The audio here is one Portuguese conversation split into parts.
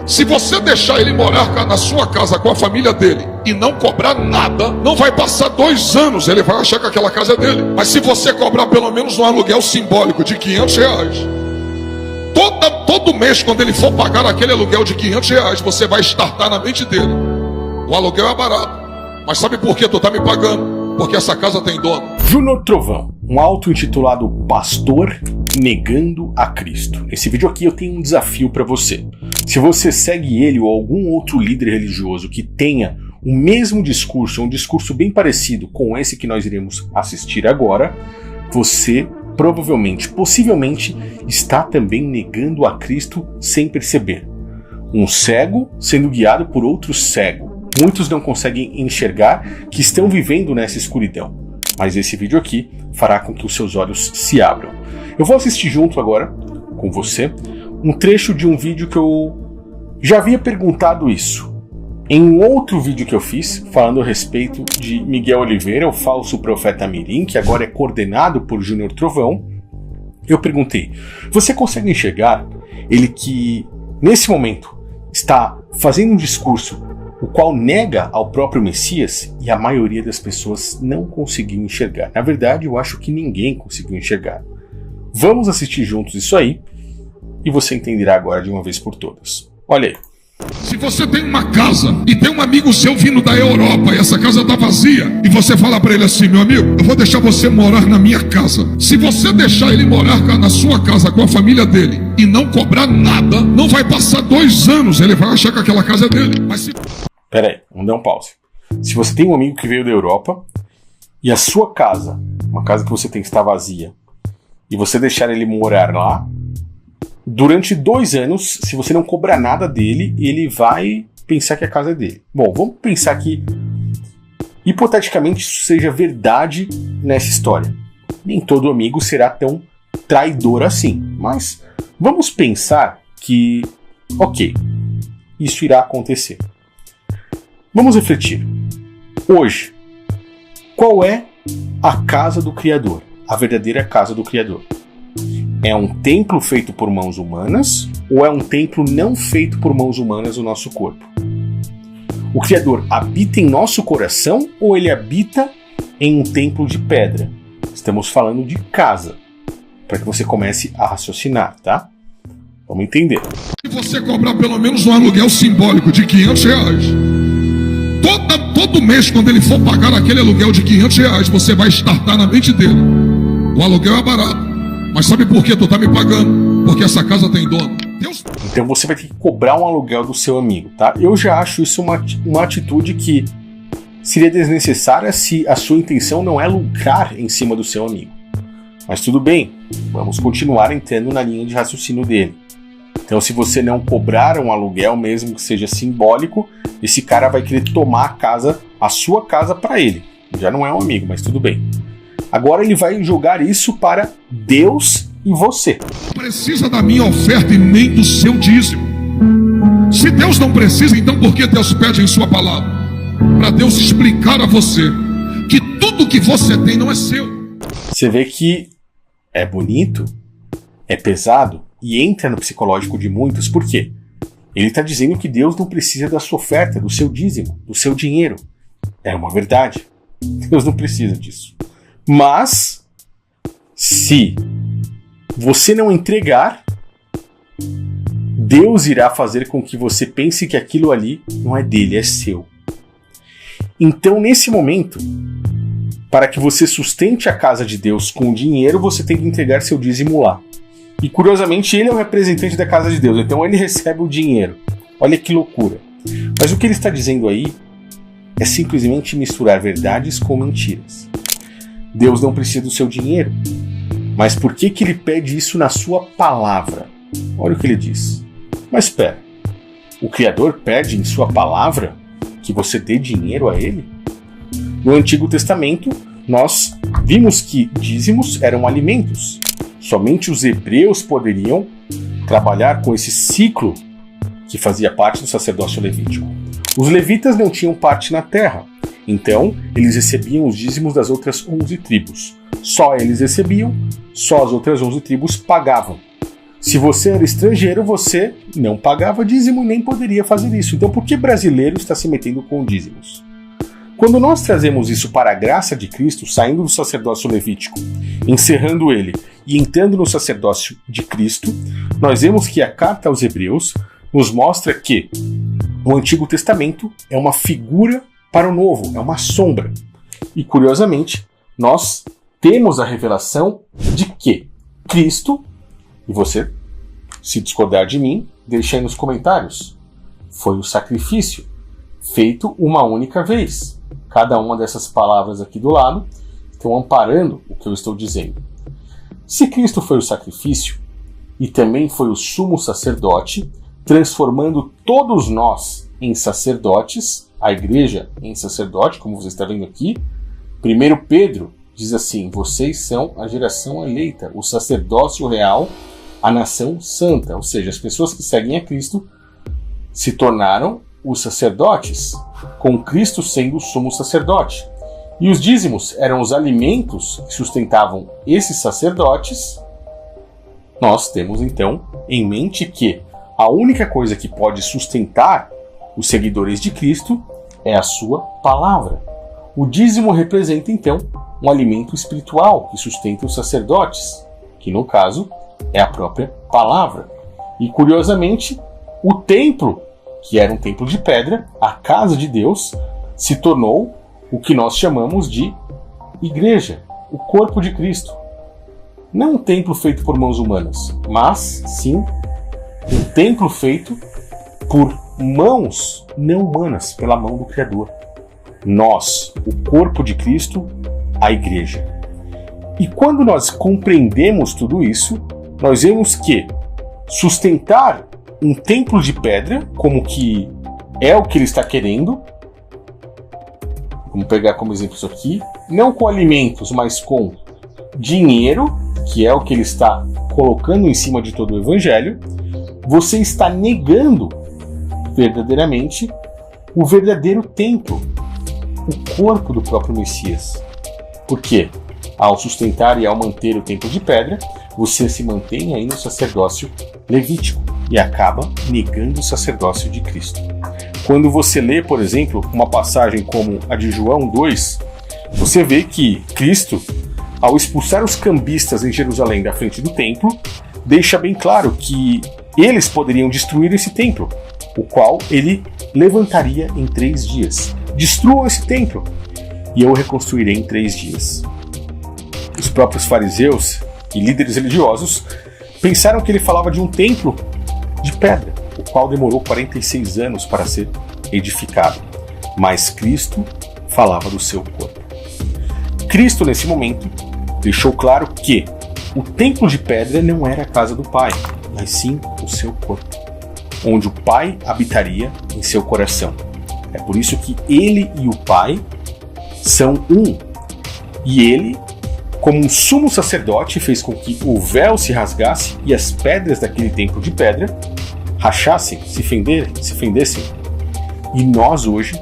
Se você deixar ele morar na sua casa com a família dele e não cobrar nada, não vai passar 2 anos, ele vai achar que aquela casa é dele. Mas se você cobrar pelo menos um aluguel simbólico de R$500, todo mês, quando ele for pagar aquele aluguel de R$500, você vai startar na mente dele: o aluguel é barato, mas sabe por que tu tá me pagando? Porque essa casa tem dono. Júnior Trovão, um auto-intitulado pastor negando a Cristo. Nesse vídeo aqui eu tenho um desafio para você. Se você segue ele ou algum outro líder religioso que tenha o mesmo discurso, um discurso bem parecido com esse que nós iremos assistir agora, você provavelmente, possivelmente, está também negando a Cristo sem perceber. Um cego sendo guiado por outro cego. Muitos não conseguem enxergar que estão vivendo nessa escuridão. Mas esse vídeo aqui fará com que os seus olhos se abram. Eu vou assistir junto agora, com você, um trecho de um vídeo que eu já havia perguntado isso. Em um outro vídeo que eu fiz, falando a respeito de Miguel Oliveira, o falso profeta Mirim, que agora é coordenado por Júnior Trovão, eu perguntei: você consegue enxergar ele que, nesse momento, está fazendo um discurso o qual nega ao próprio Messias, e a maioria das pessoas não conseguiu enxergar? Na verdade, eu acho que ninguém conseguiu enxergar. Vamos assistir juntos isso aí, e você entenderá agora de uma vez por todas. Olha aí. Se você tem uma casa e tem um amigo seu vindo da Europa e essa casa está vazia, e você fala para ele assim: meu amigo, eu vou deixar você morar na minha casa. Se você deixar ele morar na sua casa com a família dele e não cobrar nada, não vai passar 2 anos, ele vai achar que aquela casa é dele. Mas se... Pera aí, vamos dar um pause. Se você tem um amigo que veio da Europa e a sua casa, uma casa que você tem que estar vazia, e você deixar ele morar lá, durante 2 anos, se você não cobrar nada dele, ele vai pensar que a casa é dele. Bom, vamos pensar que, hipoteticamente, isso seja verdade nessa história. Nem todo amigo será tão traidor assim, mas vamos pensar que, ok, isso irá acontecer. Vamos refletir. Hoje, qual é a casa do Criador? A verdadeira casa do Criador? É um templo feito por mãos humanas ou é um templo não feito por mãos humanas o nosso corpo? O Criador habita em nosso coração ou ele habita em um templo de pedra? Estamos falando de casa, para que você comece a raciocinar, tá? Vamos entender. Se você cobrar pelo menos um aluguel simbólico de R$500, todo mês, quando ele for pagar aquele aluguel de R$500, você vai startar na mente dele: o aluguel é barato, mas sabe por que tu tá me pagando? Porque essa casa tem dono. Deus... Então você vai ter que cobrar um aluguel do seu amigo, tá? Eu já acho isso uma atitude que seria desnecessária se a sua intenção não é lucrar em cima do seu amigo. Mas tudo bem, vamos continuar entrando na linha de raciocínio dele. Então, se você não cobrar um aluguel, mesmo que seja simbólico, esse cara vai querer tomar a casa, a sua casa, para ele. Já não é um amigo, mas tudo bem. Agora ele vai jogar isso para Deus e você. Não precisa da minha oferta e nem do seu dízimo. Se Deus não precisa, então por que Deus pede em sua palavra? Para Deus explicar a você que tudo que você tem não é seu. Você vê que é bonito, é pesado e entra no psicológico de muitos. Por quê? Ele está dizendo que Deus não precisa da sua oferta, do seu dízimo, do seu dinheiro. É uma verdade. Deus não precisa disso. Mas, se você não entregar, Deus irá fazer com que você pense que aquilo ali não é dele, é seu. Então, nesse momento, para que você sustente a casa de Deus com dinheiro, você tem que entregar seu dízimo lá. E, curiosamente, ele é o representante da casa de Deus, então ele recebe o dinheiro. Olha que loucura. Mas o que ele está dizendo aí é simplesmente misturar verdades com mentiras. Deus não precisa do seu dinheiro. Mas por que ele pede isso na sua palavra? Olha o que ele diz. Mas espera, o Criador pede em sua palavra que você dê dinheiro a ele? No Antigo Testamento, nós vimos que dízimos eram alimentos. Somente os hebreus poderiam trabalhar com esse ciclo que fazia parte do sacerdócio levítico. Os levitas não tinham parte na terra, então eles recebiam os dízimos das outras 11 tribos. Só eles recebiam, só as outras 11 tribos pagavam. Se você era estrangeiro, você não pagava dízimo e nem poderia fazer isso. Então por que brasileiro está se metendo com dízimos? Quando nós trazemos isso para a graça de Cristo, saindo do sacerdócio levítico, encerrando ele e entrando no sacerdócio de Cristo, nós vemos que a carta aos Hebreus nos mostra que o Antigo Testamento é uma figura para o Novo, é uma sombra. E curiosamente, nós temos a revelação de que Cristo, e você, se discordar de mim, deixa aí nos comentários, foi o sacrifício feito uma única vez. Cada uma dessas palavras aqui do lado estão amparando o que eu estou dizendo. Se Cristo foi o sacrifício e também foi o sumo sacerdote, transformando todos nós em sacerdotes, a igreja em sacerdote, como você está vendo aqui, 1 Pedro diz assim: vocês são a geração eleita, o sacerdócio real, a nação santa. Ou seja, as pessoas que seguem a Cristo se tornaram os sacerdotes, com Cristo sendo o sumo sacerdote. E os dízimos eram os alimentos que sustentavam esses sacerdotes. Nós temos então em mente que a única coisa que pode sustentar os seguidores de Cristo é a sua palavra. O dízimo representa então um alimento espiritual que sustenta os sacerdotes, que no caso é a própria palavra. E curiosamente, o templo, que era um templo de pedra, a casa de Deus, se tornou o que nós chamamos de igreja, o corpo de Cristo. Não um templo feito por mãos humanas, mas sim um templo feito por mãos não humanas, pela mão do Criador. Nós, o corpo de Cristo, a igreja. E quando nós compreendemos tudo isso, nós vemos que sustentar um templo de pedra, como que é o que ele está querendo, vamos pegar como exemplo isso aqui, não com alimentos, mas com dinheiro, que é o que ele está colocando em cima de todo o evangelho, você está negando verdadeiramente o verdadeiro templo, o corpo do próprio Messias. Por quê? Ao sustentar e ao manter o templo de pedra, você se mantém aí no sacerdócio levítico e acaba negando o sacerdócio de Cristo. Quando você lê, por exemplo, uma passagem como a de João 2, você vê que Cristo, ao expulsar os cambistas em Jerusalém da frente do templo, deixa bem claro que eles poderiam destruir esse templo, o qual ele levantaria em 3 dias. Destruam esse templo e eu o reconstruirei em 3 dias. Os próprios fariseus e líderes religiosos pensaram que ele falava de um templo de pedra, o qual demorou 46 anos para ser edificado. Mas Cristo falava do seu corpo. Cristo, nesse momento, deixou claro que o templo de pedra não era a casa do Pai, mas sim o seu corpo, onde o Pai habitaria em seu coração. É por isso que ele e o Pai são um. E ele, como um sumo sacerdote, fez com que o véu se rasgasse e as pedras daquele templo de pedra rachassem, se fendessem. E nós hoje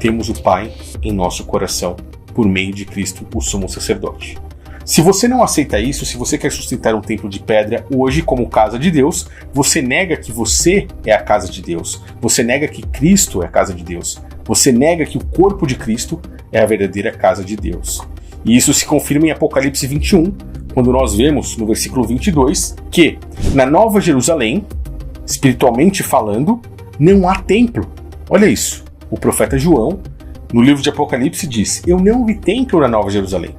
temos o Pai em nosso coração por meio de Cristo, o sumo sacerdote. Se você não aceita isso, se você quer sustentar um templo de pedra hoje como casa de Deus, você nega que você é a casa de Deus. Você nega que Cristo é a casa de Deus. Você nega que o corpo de Cristo é a verdadeira casa de Deus. E isso se confirma em Apocalipse 21, quando nós vemos no versículo 22 que na Nova Jerusalém, espiritualmente falando, não há templo. Olha isso. O profeta João, no livro de Apocalipse, diz: eu não vi templo na Nova Jerusalém,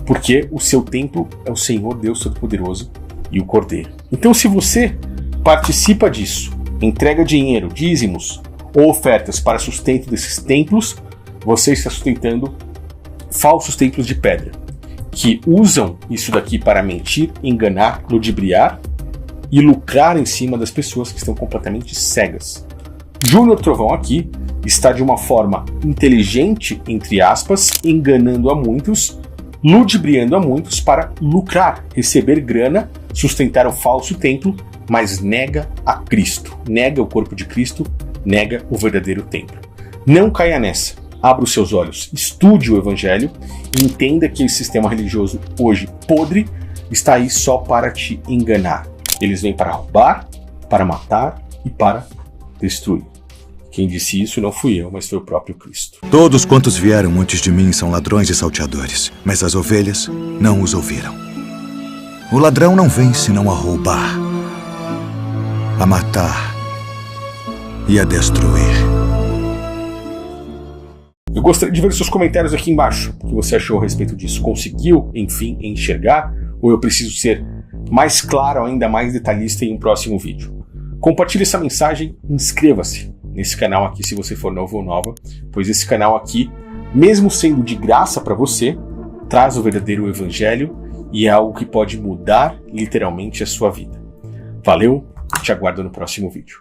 porque o seu templo é o Senhor Deus Todo-Poderoso e o Cordeiro. Então, se você participa disso, entrega dinheiro, dízimos ou ofertas para sustento desses templos, você está sustentando falsos templos de pedra, que usam isso daqui para mentir, enganar, ludibriar e lucrar em cima das pessoas que estão completamente cegas. Júnior Trovão aqui está de uma forma inteligente, entre aspas, enganando a muitos, ludibriando a muitos para lucrar, receber grana, sustentar o falso templo, mas nega a Cristo, nega o corpo de Cristo, nega o verdadeiro templo. Não caia nessa. Abra os seus olhos, estude o Evangelho e entenda que esse sistema religioso hoje podre está aí só para te enganar. Eles vêm para roubar, para matar e para destruir. Quem disse isso não fui eu, mas foi o próprio Cristo. Todos quantos vieram antes de mim são ladrões e salteadores, mas as ovelhas não os ouviram. O ladrão não vem senão a roubar, a matar e a destruir. Eu gostaria de ver seus comentários aqui embaixo. O que você achou a respeito disso? Conseguiu, enfim, enxergar? Ou eu preciso ser mais claro, ainda mais detalhista em um próximo vídeo? Compartilhe essa mensagem, inscreva-se nesse canal aqui se você for novo ou nova, pois esse canal aqui, mesmo sendo de graça para você, traz o verdadeiro evangelho e é algo que pode mudar literalmente a sua vida. Valeu, te aguardo no próximo vídeo.